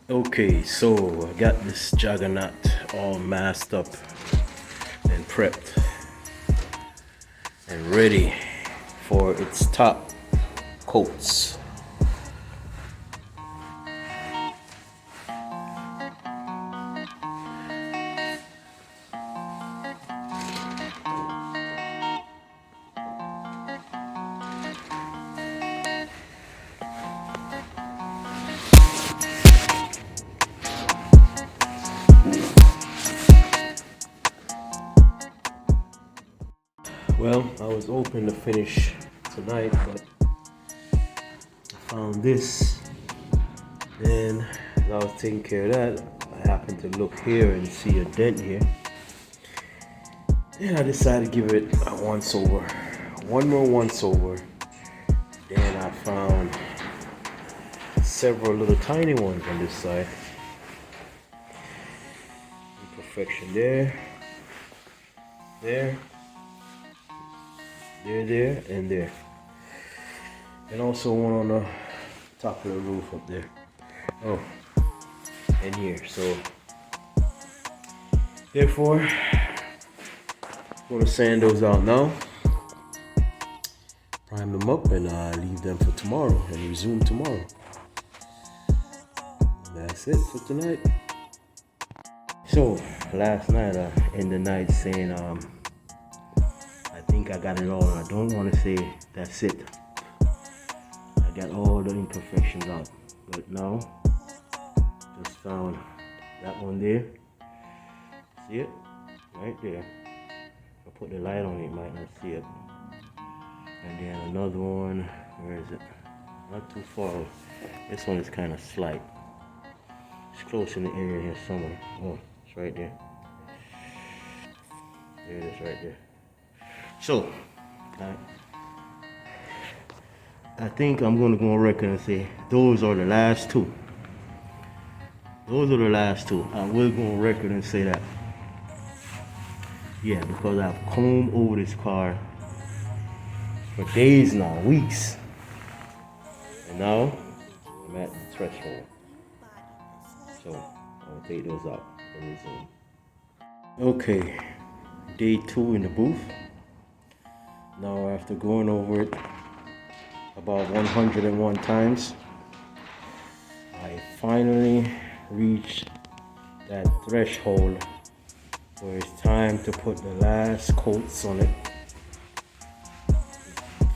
Okay, so I got this juggernaut all masked up and prepped and ready for its top coats. Well, I was hoping to finish tonight, but I found this. Then, as I was taking care of that, I happened to look here and see a dent here. And I decided to give it a once over. One more once over. Then I found several little tiny ones on this side. Imperfection there, there, and there. And also one on the top of the roof up there. Oh, and here. So, therefore, I'm going to sand those out now. Prime them up and leave them for tomorrow and resume tomorrow. That's it for tonight. So, last night I ended the night saying, I think I got it all. I don't want to say that's it. I got all the imperfections out. But now, just found that one there. See it? Right there. If I put the light on it, you might not see it. And then another one, where is it? Not too far. This one is kind of slight. It's close in the area here somewhere. Oh, it's right there. There it is right there. So, I think I'm going to go on record and say those are the last two. Those are the last two. I will go on record and say that. Yeah, because I've combed over this car for days now, weeks. And now, I'm at the threshold. So, I'll take those out and resume. Okay, day 2 in the booth. Now, after going over it about 101 times, I finally reached that threshold where it's time to put the last coats on it.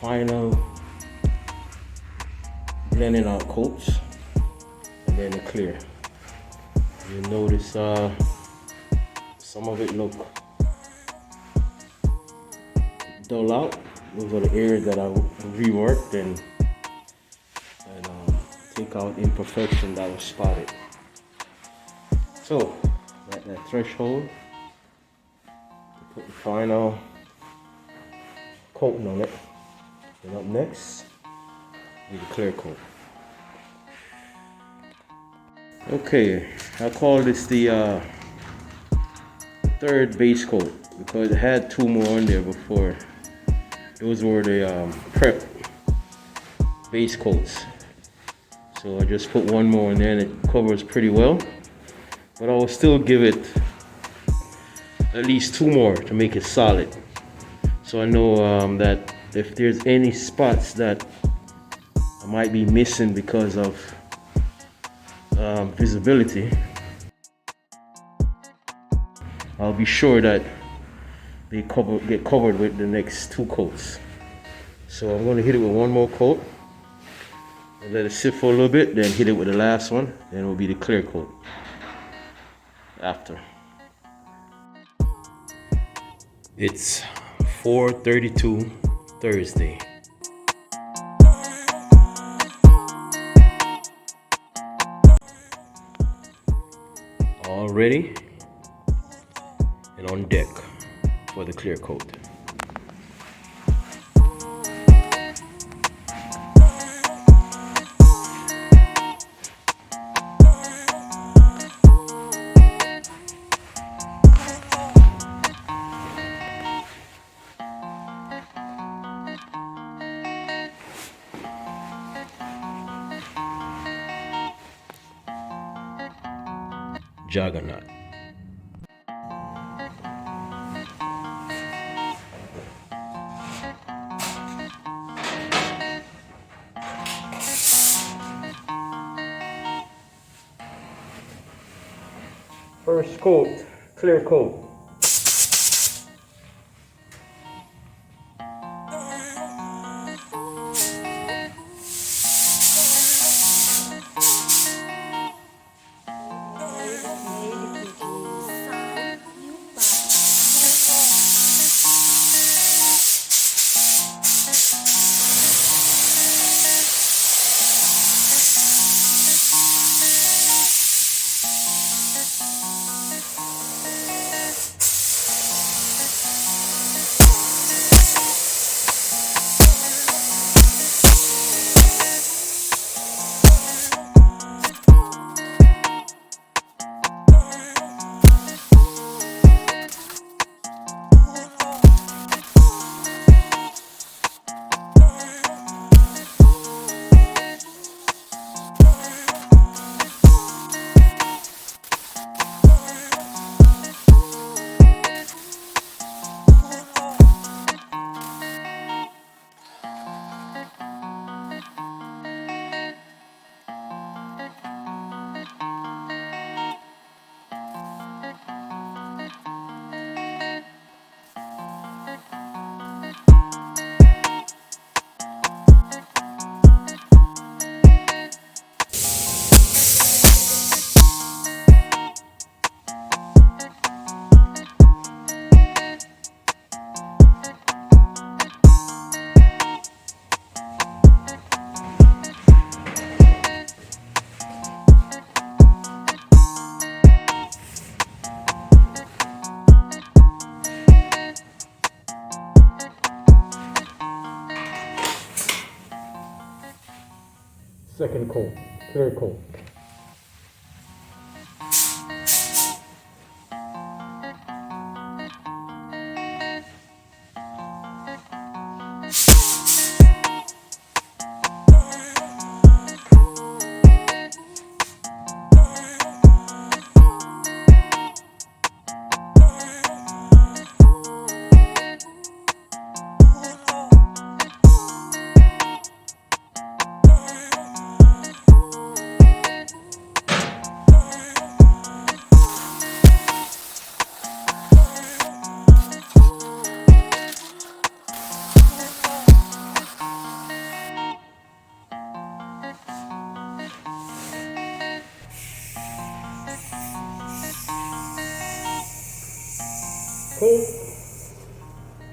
Final blending out coats, and then the clear. You notice some of it look dull out. Those are the areas that I reworked and take out imperfection that was spotted. So at that threshold, put the final coating on it. And up next, do the clear coat. Okay, I call this the third base coat because it had 2 more on there before. Those were the prep base coats. So I just put 1 more in there and it covers pretty well. But I will still give it at least 2 more to make it solid. So I know that if there's any spots that I might be missing because of visibility, I'll be sure that they get covered with the next 2 coats. So I'm going to hit it with 1 more coat and let it sit for a little bit, then hit it with the last one, then it will be the clear coat after. It's 4:32 Thursday. All ready and on deck for the clear coat. juggernaut. First coat, clear coat. Second coat, clear coat.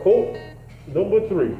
Coat number 3.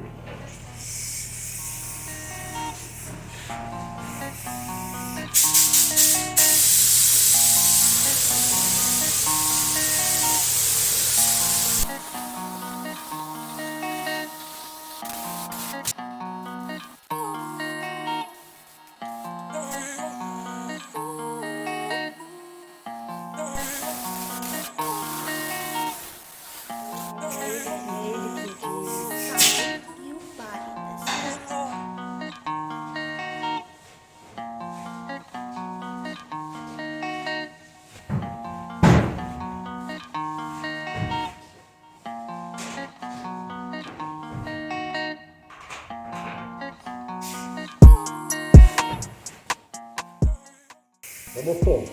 Number 4.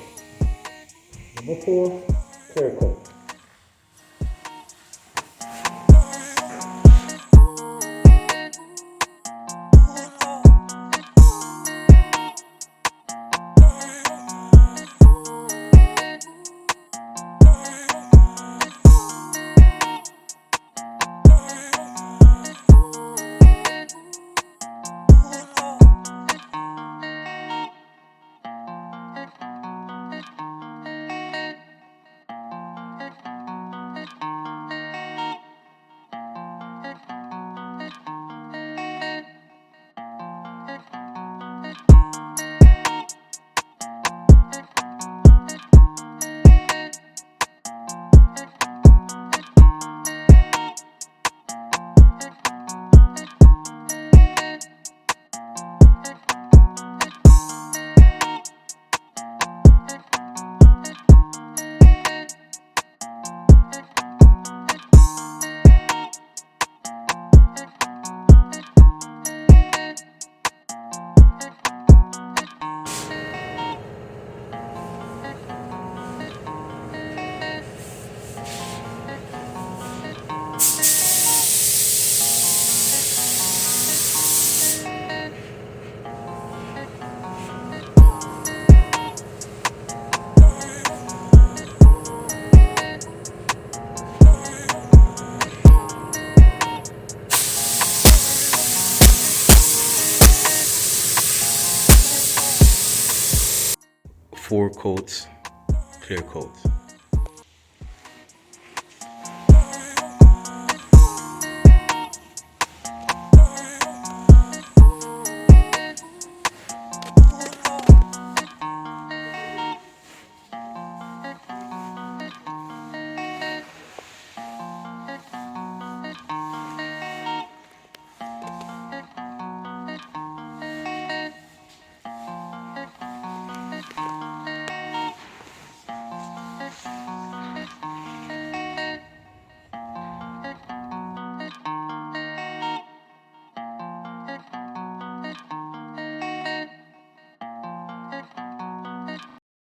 Number 4, clear coat. 4 coats, clear coats.